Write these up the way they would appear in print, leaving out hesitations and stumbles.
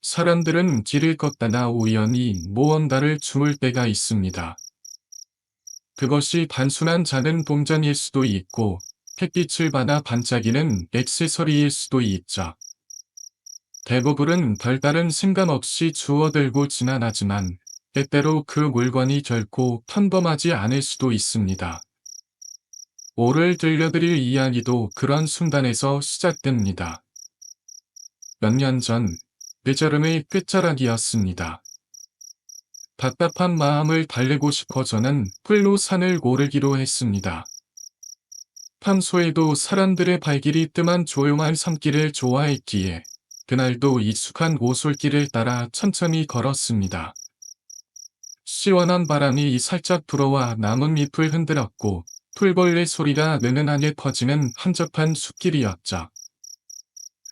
사람들은 길을 걷다가 우연히 무언가를 주울 때가 있습니다. 그것이 단순한 작은 동전일 수도 있고, 햇빛을 받아 반짝이는 액세서리일 수도 있죠. 대부분은 별다른 생각 없이 주워들고 지나가지만, 때때로 그 물건이 결코 평범하지 않을 수도 있습니다. 오늘 들려드릴 이야기도 그런 순간에서 시작됩니다. 몇 년 전, 늦여름의 끝자락이었습니다. 답답한 마음을 달래고 싶어 저는 풀로 산을 오르기로 했습니다. 평소에도 사람들의 발길이 뜸한 조용한 산길을 좋아했기에 그날도 익숙한 오솔길을 따라 천천히 걸었습니다. 시원한 바람이 살짝 불어와 나뭇잎을 흔들었고 풀벌레 소리가 느슨하게 퍼지는 한적한 숲길이었죠.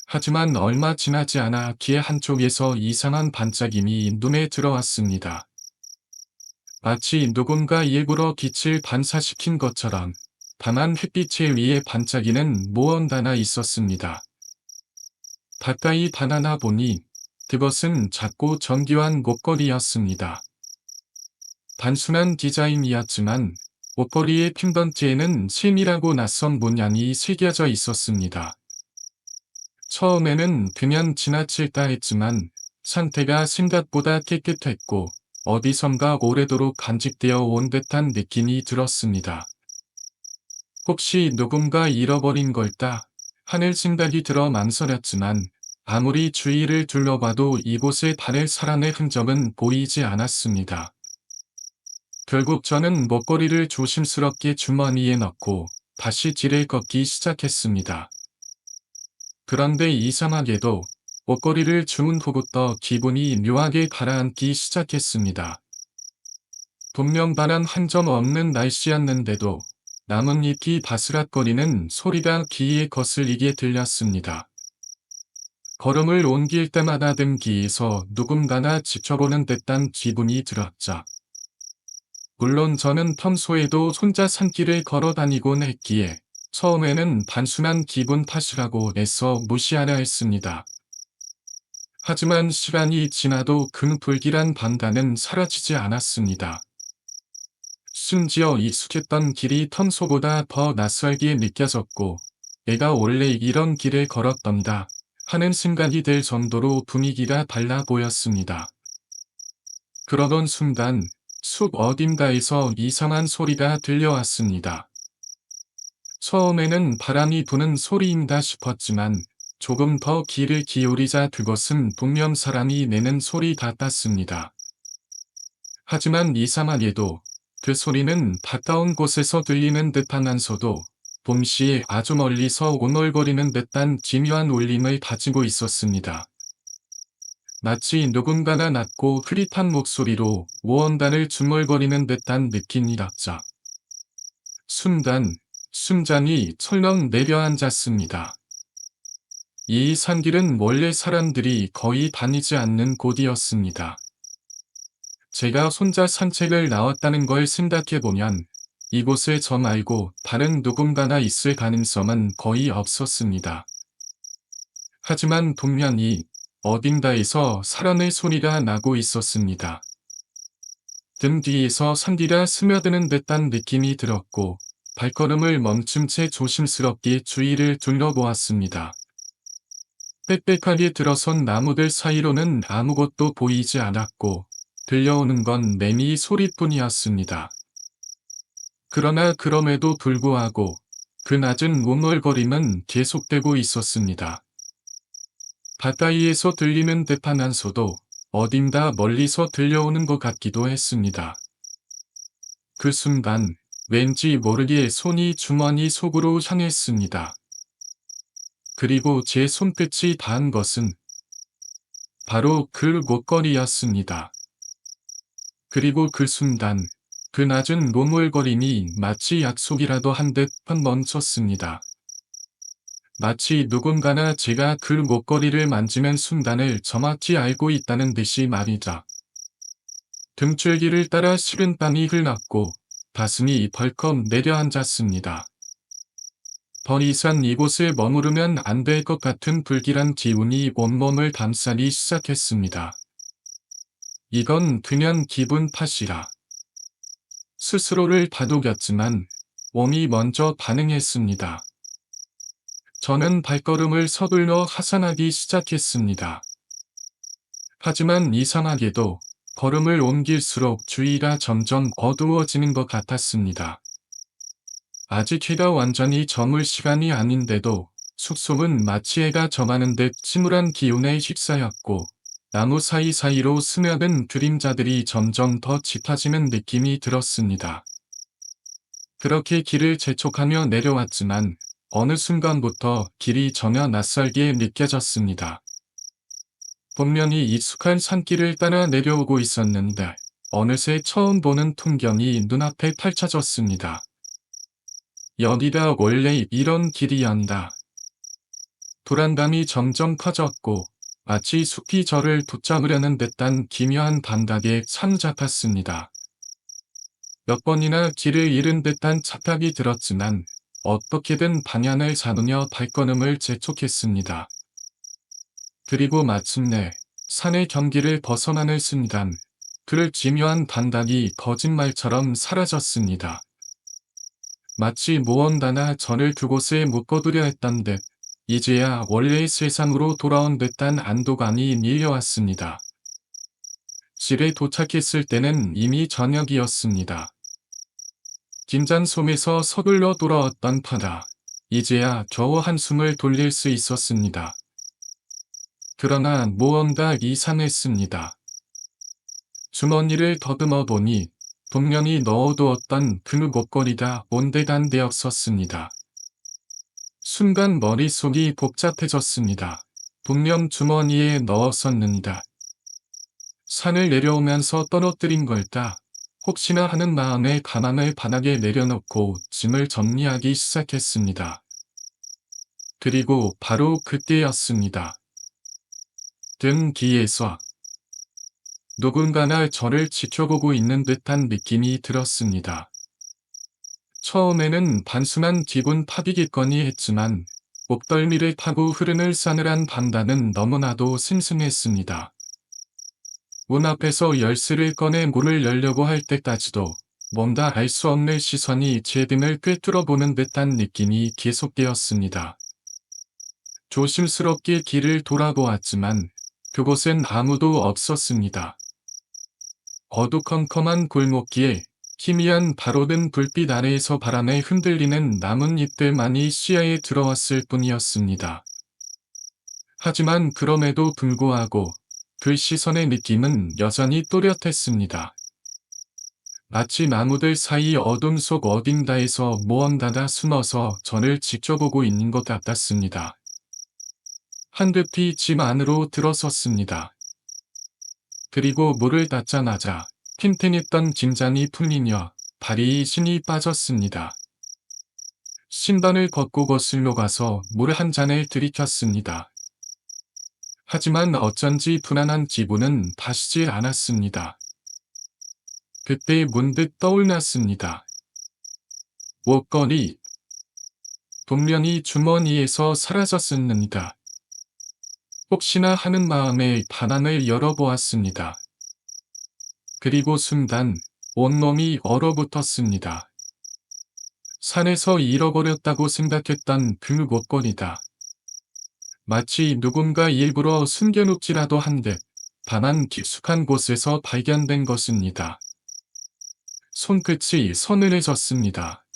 하지만 얼마 지나지 않아 길 한쪽에서 이상한 반짝임이 눈에 들어왔습니다. 마치 누군가 일부러 빛을 반사시킨 것처럼 밤한 햇빛에 위에 반짝이는 무언가가 있었습니다. 가까이 다가가 보니 그것은 작고 정교한 목걸이였습니다. 단순한 디자인이었지만 목걸이의 핀던트에는 세밀하고 낯선 문양이 새겨져 있었습니다. 처음에는 그냥 지나칠까 했지만 상태가 생각보다 깨끗했고 어디선가 오래도록 간직되어 온 듯한 느낌이 들었습니다. 혹시 누군가 잃어버린 걸까 하는 생각이 들어 망설였지만 아무리 주위를 둘러봐도 이곳에 다른 사람의 흔적은 보이지 않았습니다. 결국 저는 목걸이를 조심스럽게 주머니에 넣고 다시 길을 걷기 시작했습니다. 그런데 이상하게도 목걸이를 주운 후부터 기분이 묘하게 가라앉기 시작했습니다. 분명 단 한 점 없는 날씨였는데도 나뭇잎이 바스락거리는 소리가 귀에 거슬리게 들렸습니다. 걸음을 옮길 때마다 등 뒤에서 누군가가 지켜보는 듯한 기분이 들었죠. 물론 저는 평소에도 혼자 산길을 걸어 다니곤 했기에 처음에는 단순한 기분 탓이라고 애써 무시하려 했습니다. 하지만 시간이 지나도 그 불길한 반감은 사라지지 않았습니다. 심지어 익숙했던 길이 평소보다 더 낯설게 느껴졌고, 내가 원래 이런 길을 걸었던가 하는 생각이 들 정도로 분위기가 달라 보였습니다. 그러던 순간 숲 어딘가에서 이상한 소리가 들려왔습니다. 처음에는 바람이 부는 소리인가 싶었지만 조금 더 귀를 기울이자 그것은 분명 사람이 내는 소리 같았습니다. 하지만 이상하게도 그 소리는 가까운 곳에서 들리는 듯하면서도 동시에 아주 멀리서 오물거리는 듯한 기묘한 울림을 가지고 있었습니다. 마치 누군가가 낮고 흐릿한 목소리로 무언가를 중얼거리는 듯한 느낌이었죠. 순간 심장이 철렁 내려앉았습니다. 이 산길은 원래 사람들이 거의 다니지 않는 곳이었습니다. 제가 혼자 산책을 나왔다는 걸 생각해보면 이곳에 저 말고 다른 누군가가 있을 가능성은 거의 없었습니다. 하지만 분명히 어딘가에서 사람의 소리가 나고 있었습니다. 등 뒤에서 산기가 스며드는 듯한 느낌이 들었고 발걸음을 멈춘 채 조심스럽게 주위를 둘러보았습니다. 빽빽하게 들어선 나무들 사이로는 아무것도 보이지 않았고 들려오는 건 매미 소리뿐이었습니다. 그러나 그럼에도 불구하고 그 낮은 웅얼거림은 계속되고 있었습니다. 가까이에서 들리는 듯하면서도 어딘가 멀리서 들려오는 것 같기도 했습니다. 그 순간 왠지 모르게 손이 주머니 속으로 향했습니다. 그리고 제 손끝이 닿은 것은 바로 그 목걸이였습니다. 그리고 그 순간 그 낮은 노물거림이 마치 약속이라도 한 듯 멈췄습니다. 마치 누군가나 제가 그 목걸이를 만지는 순간을 정확히 알고 있다는 듯이 말이죠. 등줄기를 따라 식은 땀이 흘렀고 가슴이 벌컥 내려앉았습니다. 더 이상 이곳에 머무르면 안 될 것 같은 불길한 기운이 온몸을 감싸기 시작했습니다. 이건 그냥 기분 탓이라. 스스로를 다독였지만 몸이 먼저 반응했습니다. 저는 발걸음을 서둘러 하산하기 시작했습니다. 하지만 이상하게도 걸음을 옮길수록 주위가 점점 어두워지는 것 같았습니다. 아직 해가 완전히 저물 시간이 아닌데도 숙소는 마치 해가 져가는 듯 침울한 기운에 휩싸였고 나무 사이사이로 스며든 그림자들이 점점 더 짙어지는 느낌이 들었습니다. 그렇게 길을 재촉하며 내려왔지만 어느 순간부터 길이 전혀 낯설게 느껴졌습니다. 분명히 익숙한 산길을 따라 내려오고 있었는데 어느새 처음 보는 풍경이 눈앞에 펼쳐졌습니다. 여기가 원래 이런 길이었다. 불안감이 점점 커졌고 마치 숲이 저를 붙잡으려는 듯한 기묘한 감각에 사로잡혔습니다. 몇 번이나 길을 잃은 듯한 착각이 들었지만 어떻게든 방향을 잡으며 발걸음을 재촉했습니다. 그리고 마침내 산의 경계를 벗어나는 순간 그 기묘한 감각이 거짓말처럼 사라졌습니다. 마치 무언가가 저를 그곳에 묶어두려 했던 듯 이제야 원래의 세상으로 돌아온 듯한 안도감이 밀려왔습니다. 집에 도착했을 때는 이미 저녁이었습니다. 김장솜에서 서둘러 돌아왔던 파라. 이제야 겨우 한숨을 돌릴 수 있었습니다. 그러나 무언가 이상했습니다. 주머니를 더듬어 보니 분명히 넣어두었던 그 목걸이가 온데간데 없었습니다. 순간 머릿속이 복잡해졌습니다. 분명 주머니에 넣었었는데 산을 내려오면서 떨어뜨린 걸까? 혹시나 하는 마음에 가방을 바닥에 내려놓고 짐을 정리하기 시작했습니다. 그리고 바로 그때였습니다. 등 뒤에서 누군가가 저를 지켜보고 있는 듯한 느낌이 들었습니다. 처음에는 단순한 기분 탓이겠거니 했지만 목덜미를 타고 흐르는 싸늘한 바다는 너무나도 슴슴했습니다. 문 앞에서 열쇠를 꺼내 문을 열려고 할 때까지도 뭔가 알 수 없는 시선이 제 등을 꿰뚫어보는 듯한 느낌이 계속되었습니다. 조심스럽게 길을 돌아보았지만 그곳엔 아무도 없었습니다. 어두컴컴한 골목길에 희미한 바로든 불빛 아래에서 바람에 흔들리는 나뭇잎들만이 시야에 들어왔을 뿐이었습니다. 하지만 그럼에도 불구하고 그 시선의 느낌은 여전히 또렷했습니다. 마치 나무들 사이 어둠 속 어딘가에서 무언가가 숨어서 저를 지켜보고 있는 것 같았습니다. 한급히 집 안으로 들어섰습니다. 그리고 문을 닫자마자 튼튼했던 긴장이 풀리며 발이 신이 빠졌습니다. 신발을 걷고 거슬러 가서 물 한 잔을 들이켰습니다. 하지만 어쩐지 불안한 기분은 다시질 않았습니다. 그때 문득 떠올랐습니다. 목걸이. 분명히 주머니에서 사라졌었는가. 혹시나 하는 마음에 바람을 열어보았습니다. 그리고 순간 온몸이 얼어붙었습니다. 산에서 잃어버렸다고 생각했던 그 목걸이다. 마치 누군가 일부러 숨겨놓지라도 한 듯 다만 깊숙한 곳에서 발견된 것입니다. 손끝이 서늘해졌습니다.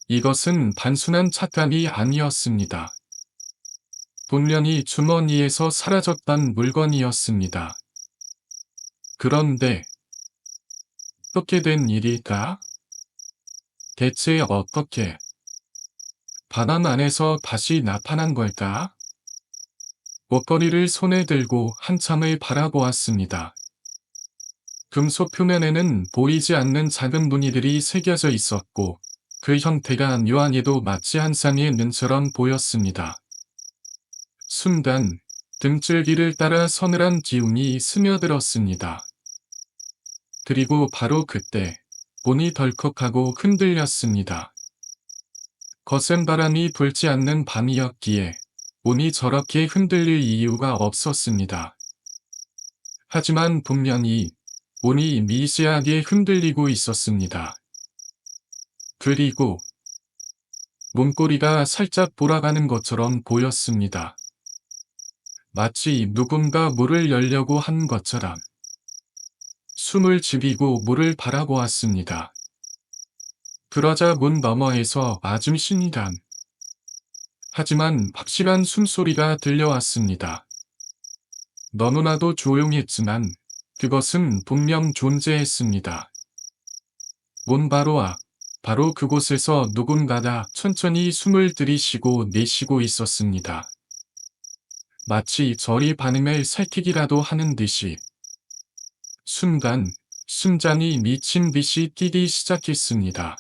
이것은 단순한 착각이 아니었습니다. 분명히 주머니에서 사라졌던 물건이었습니다. 그런데 어떻게 된 일일까? 대체 어떻게 바람 안에서 다시 나타난 걸까? 목걸이를 손에 들고 한참을 바라보았습니다. 금속 표면에는 보이지 않는 작은 무늬들이 새겨져 있었고 그 형태가 묘하게도 마치 한 쌍의 눈처럼 보였습니다. 순간 등줄기를 따라 서늘한 기운이 스며들었습니다. 그리고 바로 그때 문이 덜컥하고 흔들렸습니다. 거센 바람이 불지 않는 밤이었기에 문이 저렇게 흔들릴 이유가 없었습니다. 하지만 분명히 문이 미세하게 흔들리고 있었습니다. 그리고 문고리가 살짝 돌아가는 것처럼 보였습니다. 마치 누군가 문을 열려고 한 것처럼. 숨을 죽이고 문을 바라보았습니다. 그러자 문 너머에서 아줌신이란 하지만 확실한 숨소리가 들려왔습니다. 너무나도 조용했지만 그것은 분명 존재했습니다. 문 바로 앞, 바로 그곳에서 누군가가 천천히 숨을 들이쉬고 내쉬고 있었습니다. 마치 저리 반응을 살피기라도 하는 듯이. 순간 심장이 미친 듯이 뛰기 시작했습니다.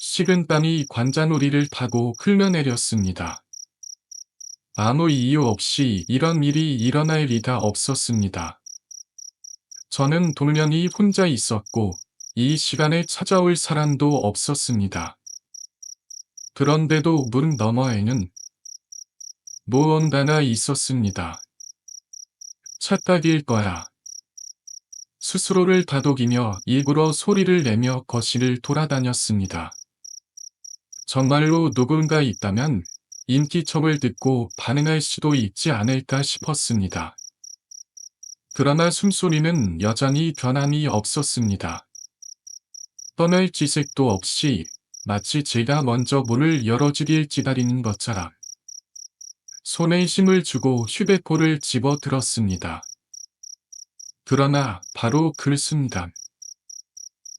식은땀이 관자놀이를 타고 흘러내렸습니다. 아무 이유 없이 이런 일이 일어날 리가 없었습니다. 저는 돌면이 혼자 있었고 이 시간에 찾아올 사람도 없었습니다. 그런데도 문 너머에는 무언가가 있었습니다. 착각일 거야. 스스로를 다독이며 일부러 소리를 내며 거실을 돌아다녔습니다. 정말로 누군가 있다면 인기척을 듣고 반응할 수도 있지 않을까 싶었습니다. 그러나 숨소리는 여전히 변함이 없었습니다. 떠날 기색도 없이 마치 제가 먼저 문을 열어주길 기다리는 것처럼. 손에 힘을 주고 휴대폰을 집어 들었습니다. 그러나 바로 그 순간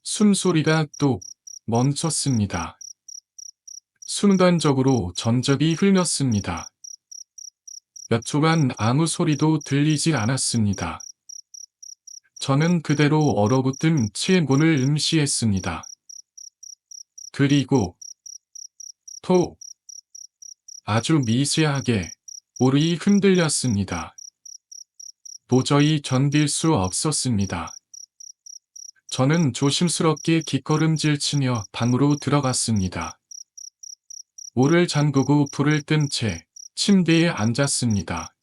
숨소리가 또 멈췄습니다. 순간적으로 전적이 흘렸습니다. 몇 초간 아무 소리도 들리지 않았습니다. 저는 그대로 얼어붙은 채 문을 응시했습니다. 그리고 톡! 아주 미세하게 문이 흔들렸습니다. 도저히 견딜 수 없었습니다. 저는 조심스럽게 뒷걸음질 치며 방으로 들어갔습니다. 문을 잠그고 불을 끈 채 침대에 앉았습니다.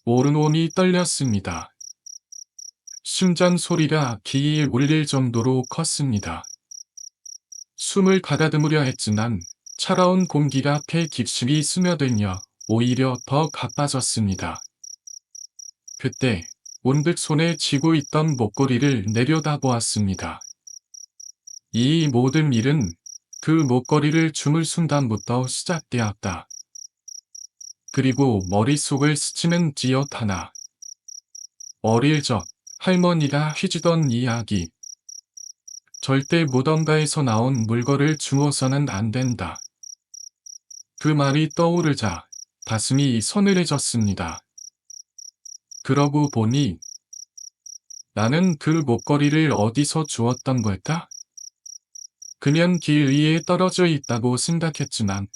오른손이 떨렸습니다. 심장 소리가 귀에 울릴 정도로 컸습니다. 숨을 가다듬으려 했지만 차가운 공기가 폐 깊숙이 스며들며 오히려 더 가빠졌습니다. 그때 문득 손에 쥐고 있던 목걸이를 내려다보았습니다. 이 모든 일은 그 목걸이를 주물 순간부터 시작되었다. 그리고 머릿속을 스치는 지엇 하나. 어릴 적 할머니가 해주던 이야기. 절대 무덤가에서 나온 물건을 주워서는 안 된다. 그 말이 떠오르자 가슴이 서늘해졌습니다. 그러고 보니 나는 그 목걸이를 어디서 주웠던 걸까? 그냥 길 위에 떨어져 있다고 생각했지만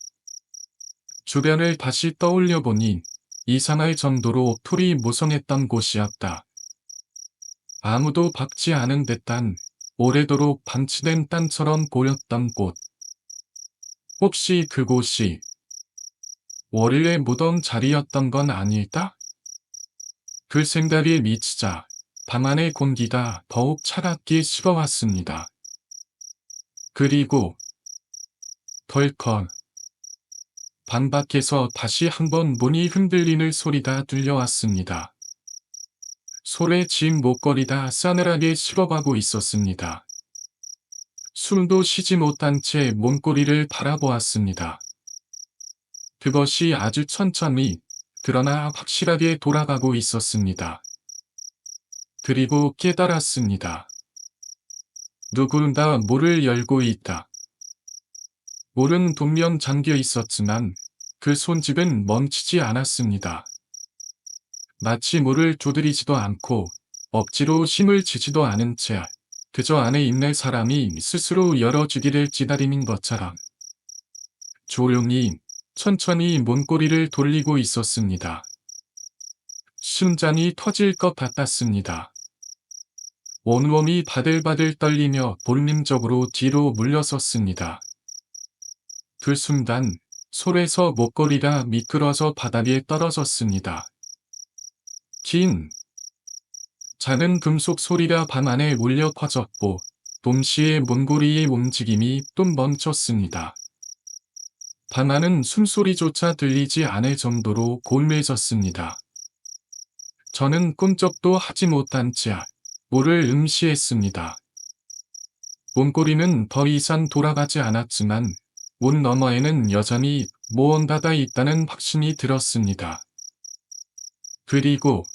주변을 다시 떠올려 보니 이상할 정도로 풀이 무성했던 곳이었다. 아무도 박지 않은 듯한 오래도록 방치된 땅처럼 보였던 곳. 혹시 그곳이 원래 무덤 자리였던 건 아닐까? 그 생각에 미치자 방 안의 공기가 더욱 차갑게 식어왔습니다. 그리고 덜컥 방 밖에서 다시 한번 문이 흔들리는 소리가 들려왔습니다. 손에 쥔 목걸이가 싸늘하게 식어가고 있었습니다. 숨도 쉬지 못한 채 문고리를 바라보았습니다. 그것이 아주 천천히 그러나 확실하게 돌아가고 있었습니다. 그리고 깨달았습니다. 누군가 문을 열고 있다. 문은 분명 잠겨 있었지만 그 손집은 멈추지 않았습니다. 마치 문을 두드리지도 않고 억지로 힘을 주지도 않은 채 그저 안에 있는 사람이 스스로 열어주기를 기다리는 것처럼 조용히 천천히 문고리를 돌리고 있었습니다. 심장이 터질 것 같았습니다. 온몸이 바들바들 떨리며 본능적으로 뒤로 물러섰습니다. 그 순간 솔에서 목걸이가 미끄러져 바닥에 떨어졌습니다. 긴, 작은 금속 소리가 밤 안에 울려 퍼졌고 동시에 문고리의 움직임이 또 멈췄습니다. 밤 안은 숨소리조차 들리지 않을 정도로 골매졌습니다. 저는 꿈쩍도 하지 못한 채 물을 응시했습니다. 문고리는 더 이상 돌아가지 않았지만 문 너머에는 여전히 무언가가 있다는 확신이 들었습니다. 그리고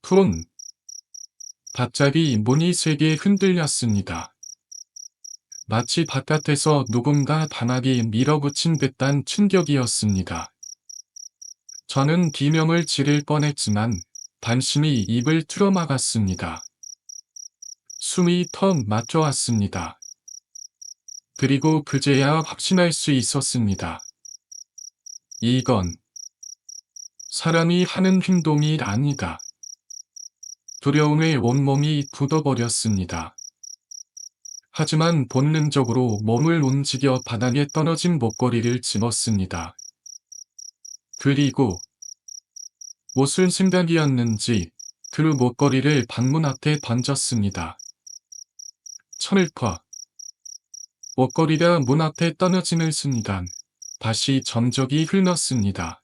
푸른 갑자기 문이 세게 흔들렸습니다. 마치 바깥에서 누군가 강하게 밀어붙인 듯한 충격이었습니다. 저는 비명을 지를 뻔했지만 단심히 입을 틀어막았습니다. 숨이 턱 막혀왔습니다. 그리고 그제야 확신할 수 있었습니다. 이건 사람이 하는 행동이 아니다. 두려움에 온몸이 굳어버렸습니다. 하지만 본능적으로 몸을 움직여 바닥에 떨어진 목걸이를 집었습니다. 그리고 무슨 생각이었는지 그 목걸이를 방문 앞에 던졌습니다. 철컥. 목걸이가 문 앞에 떨어지는 순간 다시 점적이 흘렀습니다.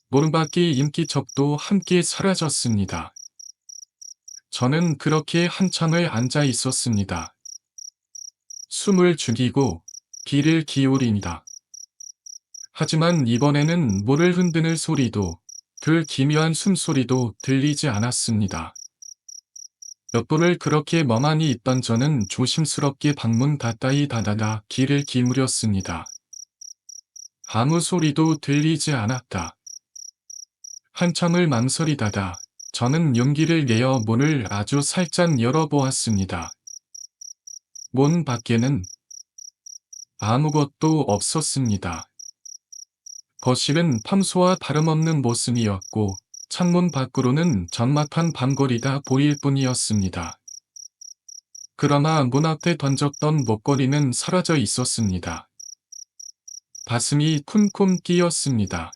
문밖의 인기척도 함께 사라졌습니다. 저는 그렇게 한참을 앉아 있었습니다. 숨을 죽이고 귀를 기울입니다. 하지만 이번에는 물을 흔드는 소리도 그 기묘한 숨소리도 들리지 않았습니다. 몇 분을 그렇게 멍하니 있던 저는 조심스럽게 방문 가까이 다가가 귀를 기울였습니다. 아무 소리도 들리지 않았다. 한참을 망설이다가 저는 용기를 내어 문을 아주 살짝 열어보았습니다. 문 밖에는 아무것도 없었습니다. 거실은 평소와 다름없는 모습이었고 창문 밖으로는 적막한 밤거리가 보일 뿐이었습니다. 그러나 문 앞에 던졌던 목걸이는 사라져 있었습니다. 가슴이 쿵쿵 뛰었습니다.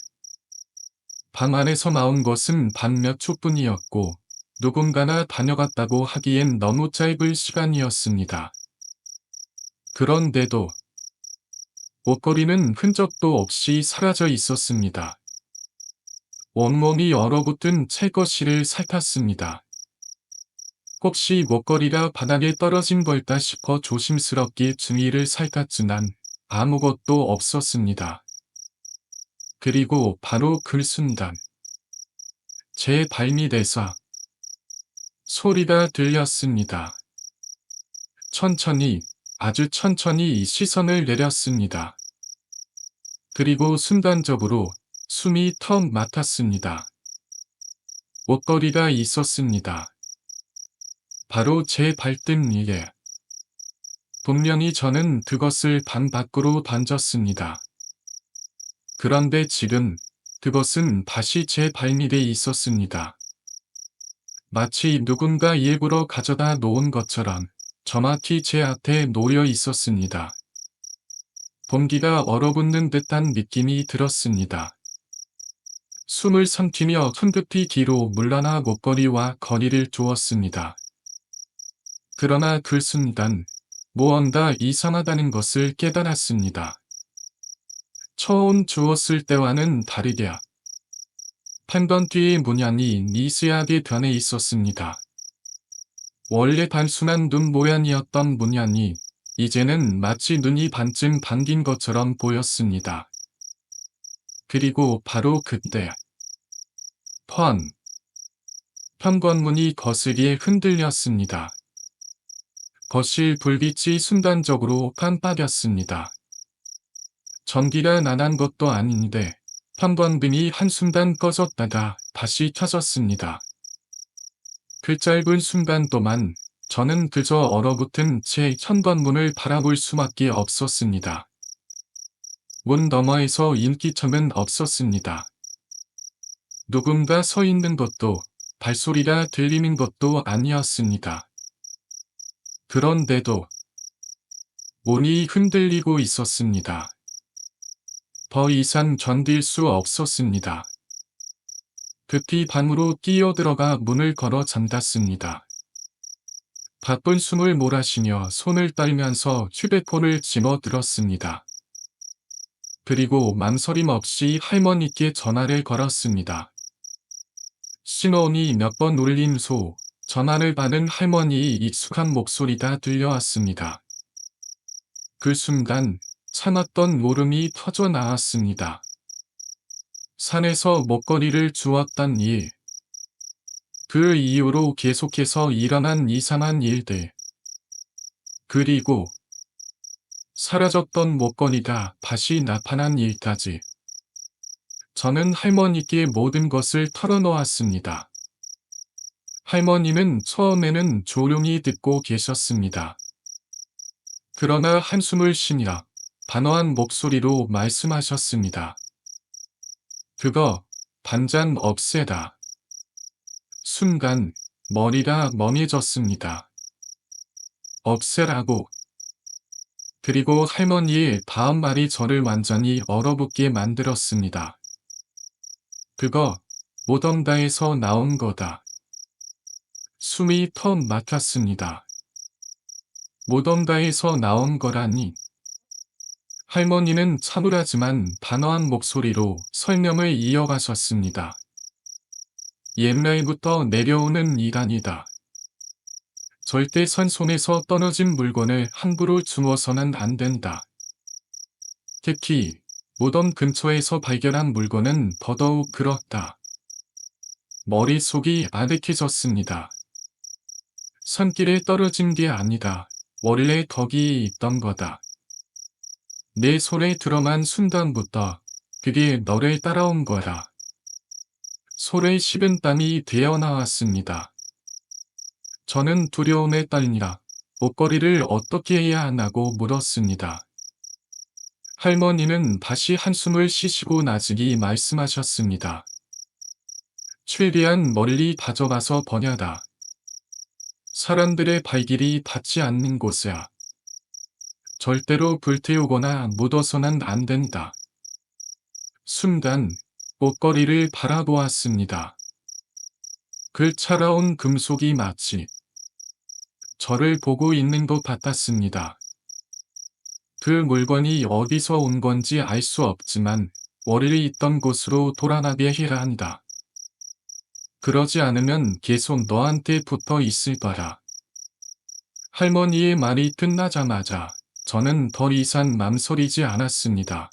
방 안에서 나온 것은 반 몇 초뿐이었고 누군가나 다녀갔다고 하기엔 너무 짧은 시간이었습니다. 그런데도 목걸이는 흔적도 없이 사라져 있었습니다. 온몸이 얼어붙은 채거실을 살폈습니다. 혹시 목걸이가 바닥에 떨어진 걸까 싶어 조심스럽게 주위를 살폈지만 아무것도 없었습니다. 그리고 바로 그 순간 제 발밑에서 소리가 들렸습니다. 천천히, 아주 천천히 시선을 내렸습니다. 그리고 순간적으로 숨이 턱 막혔습니다. 목걸이가 있었습니다. 바로 제 발등 위에. 분명히 저는 그것을 방 밖으로 던졌습니다. 그런데 지금 그것은 다시 제 발밑에 있었습니다. 마치 누군가 일부러 가져다 놓은 것처럼 정확히 제 앞에 놓여 있었습니다. 공기가 얼어붙는 듯한 느낌이 들었습니다. 숨을 삼키며 손끝이 뒤로 물러나 목걸이와 거리를 두었습니다. 그러나 그 순간 무언가 이상하다는 것을 깨달았습니다. 처음 주었을 때와는 다르게 펜던트의 문양이 미세하게 변해 있었습니다. 원래 단순한 눈 모양이었던 문양이 이제는 마치 눈이 반쯤 반긴 것처럼 보였습니다. 그리고 바로 그때 현관문이 거슬리게 흔들렸습니다. 거실 불빛이 순간적으로 깜빡였습니다. 전기가 나간 것도 아닌데 현관문이 한순간 꺼졌다가 다시 켜졌습니다. 그 짧은 순간 동안 저는 그저 얼어붙은 제 현관문을 바라볼 수밖에 없었습니다. 문 너머에서 인기척은 없었습니다. 누군가 서 있는 것도 발소리가 들리는 것도 아니었습니다. 그런데도 문이 흔들리고 있었습니다. 더 이상 견딜 수 없었습니다. 급히 방으로 뛰어들어가 문을 걸어 잠갔습니다. 바쁜 숨을 몰아쉬며 손을 떨면서 휴대폰을 집어들었습니다. 그리고 망설임 없이 할머니께 전화를 걸었습니다. 신호음이 몇 번 울린 후 전화를 받은 할머니의 익숙한 목소리가 들려왔습니다. 그 순간 참았던 울음이 터져 나왔습니다. 산에서 목걸이를 주웠던 일, 그 이후로 계속해서 일어난 이상한 일들, 그리고 사라졌던 목걸이가 다시 나타난 일까지. 저는 할머니께 모든 것을 털어놓았습니다. 할머니는 처음에는 조용히 듣고 계셨습니다. 그러나 한숨을 쉬며 단호한 목소리로 말씀하셨습니다. 그거 당장 없애라. 순간 머리가 멍해졌습니다. 없애라고. 그리고 할머니의 다음 말이 저를 완전히 얼어붙게 만들었습니다. 그거 모던다에서 나온 거다. 숨이 턱 막혔습니다. 모던다에서 나온 거라니. 할머니는 차분하지만 단호한 목소리로 설명을 이어가셨습니다. 옛날부터 내려오는 일환이다. 절대 선 손에서 떨어진 물건을 함부로 주워서는 안 된다. 특히 무덤 근처에서 발견한 물건은 더더욱 그렇다. 머릿속이 아득해졌습니다. 산길에 떨어진 게 아니다. 원래 거기 있던 거다. 내 손에 들어만 순간부터 그게 너를 따라온 거다. 손에 식은 땀이 되어 나왔습니다. 저는 두려움에 떨리라 목걸이를 어떻게 해야 하냐고 물었습니다. 할머니는 다시 한숨을 쉬시고 나중히 말씀하셨습니다. 최대한 멀리 가져가서 버려라. 사람들의 발길이 닿지 않는 곳이야. 절대로 불태우거나 묻어서는 안 된다. 순간 목걸이를 바라보았습니다. 그 차가운 금속이 마치 저를 보고 있는 것 같았습니다. 그 물건이 어디서 온 건지 알 수 없지만 원래 있던 곳으로 돌아가게 해야 한다. 그러지 않으면 계속 너한테 붙어 있을 거라. 할머니의 말이 끝나자마자 저는 더 이상 맘서리지 않았습니다.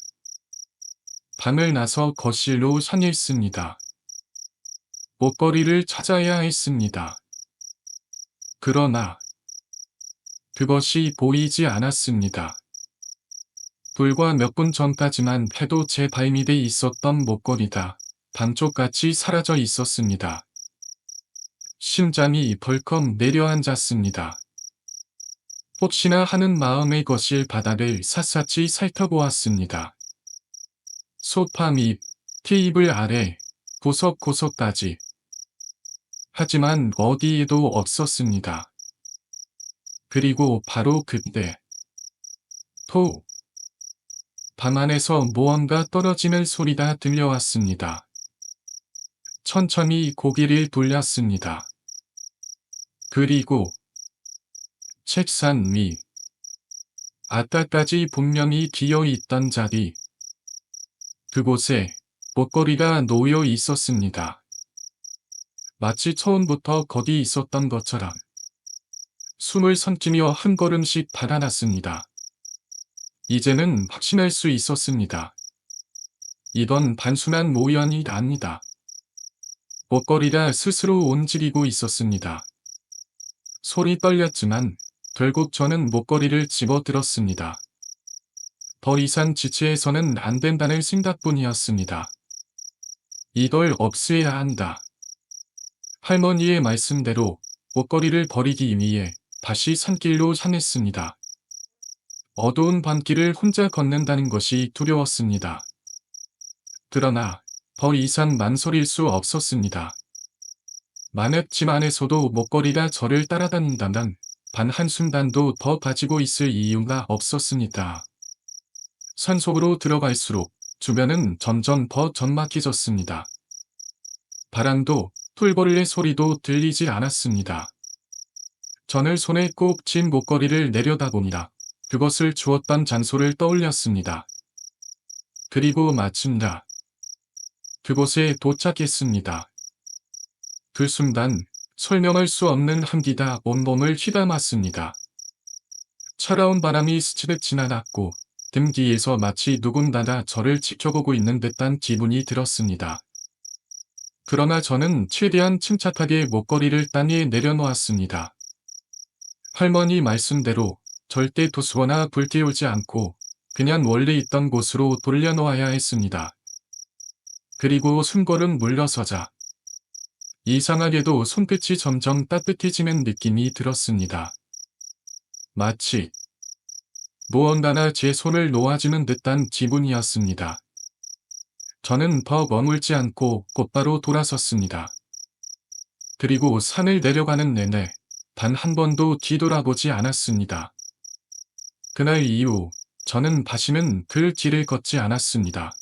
방을 나서 거실로 향했습니다. 목걸이를 찾아야 했습니다. 그러나 그것이 보이지 않았습니다. 불과 몇 분 전까지만 해도 제 발밑에 있었던 목걸이가 반쪽같이 사라져 있었습니다. 심장이 벌컥 내려앉았습니다. 혹시나 하는 마음의 거실 바닥을 샅샅이 살펴보았습니다. 소파 밑, 테이블 아래, 구석구석까지. 하지만 어디에도 없었습니다. 그리고 바로 그때 톡! 방 안에서 무언가 떨어지는 소리가 들려왔습니다. 천천히 고개를 돌렸습니다. 그리고 책상 위, 아까까지 분명히 비어있던 자리, 그곳에 목걸이가 놓여 있었습니다. 마치 처음부터 거기 있었던 것처럼. 숨을 삼키며 한 걸음씩 달아났습니다. 이제는 확신할 수 있었습니다. 이건 단순한 우연이 아니다. 목걸이가 스스로 움직이고 있었습니다. 손이 떨렸지만 결국 저는 목걸이를 집어들었습니다. 더 이상 지체해서는 안 된다는 생각뿐이었습니다. 이걸 없애야 한다. 할머니의 말씀대로 목걸이를 버리기 위해 다시 산길로 향했습니다. 어두운 밤길을 혼자 걷는다는 것이 두려웠습니다. 그러나 더 이상 망설일 수 없었습니다. 만약 집 안에서도 목걸이가 저를 따라다닌다면 단 한순간도 더 가지고 있을 이유가 없었습니다. 산속으로 들어갈수록 주변은 점점 더 적막해졌습니다. 바람도 풀벌레 소리도 들리지 않았습니다. 전을 손에 꼭 쥔 목걸이를 내려다봅니다. 그것을 주었던 장소를 떠올렸습니다. 그리고 마침내 그곳에 도착했습니다. 그 순간 설명할 수 없는 한기가 온몸을 휘감았습니다. 차가운 바람이 스치듯 지나갔고 등 뒤에서 마치 누군가가 저를 지켜보고 있는 듯한 기분이 들었습니다. 그러나 저는 최대한 침착하게 목걸이를 땅에 내려놓았습니다. 할머니 말씀대로 절대 부수거나 불태우지 않고 그냥 원래 있던 곳으로 돌려놓아야 했습니다. 그리고 숨걸음 물러서자 이상하게도 손끝이 점점 따뜻해지는 느낌이 들었습니다. 마치 무언가가 제 손을 놓아주는 듯한 기분이었습니다. 저는 더 머물지 않고 곧바로 돌아섰습니다. 그리고 산을 내려가는 내내 단 한 번도 뒤돌아보지 않았습니다. 그날 이후 저는 다시는 그 길을 걷지 않았습니다.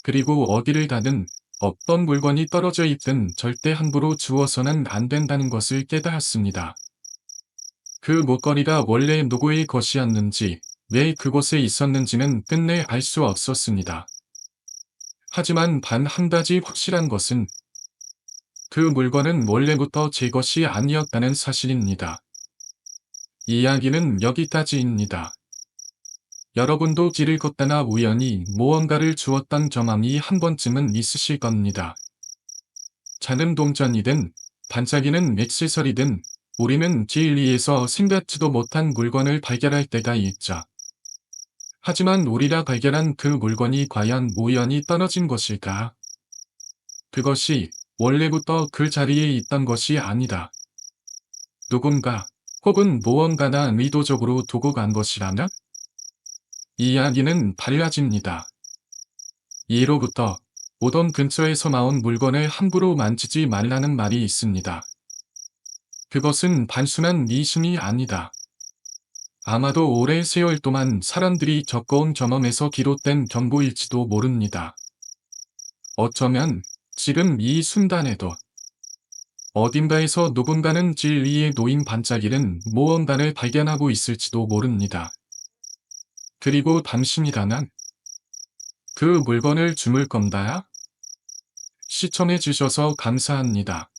그리고 어디를 가든 어떤 물건이 떨어져 있든 절대 함부로 주워서는 안 된다는 것을 깨달았습니다. 그 목걸이가 원래 누구의 것이었는지, 왜 그곳에 있었는지는 끝내 알 수 없었습니다. 하지만 단 한 가지 확실한 것은 그 물건은 원래부터 제 것이 아니었다는 사실입니다. 이야기는 여기까지입니다. 여러분도 길을 걷다가 우연히 무언가를 주웠던 경험이 한 번쯤은 있으실 겁니다. 작은 동전이든 반짝이는 액세서리든 우리는 길 위에서 생각지도 못한 물건을 발견할 때가 있죠. 하지만 우리가 발견한 그 물건이 과연 우연히 떨어진 것일까? 그것이 원래부터 그 자리에 있던 것이 아니다. 누군가 혹은 무언가가 의도적으로 두고 간 것이라면? 이야기는 달라집니다. 예로부터 오던 근처에서 나온 물건을 함부로 만지지 말라는 말이 있습니다. 그것은 단순한 미신이 아니다. 아마도 오랜 세월 동안 사람들이 겪어온 경험에서 기록된 경고일지도 모릅니다. 어쩌면 지금 이 순간에도 어딘가에서 누군가는 길 위에 놓인 반짝이는 무언가를 발견하고 있을지도 모릅니다. 그리고 당신이라면 그 물건을 주물 건가요? 시청해 주셔서 감사합니다.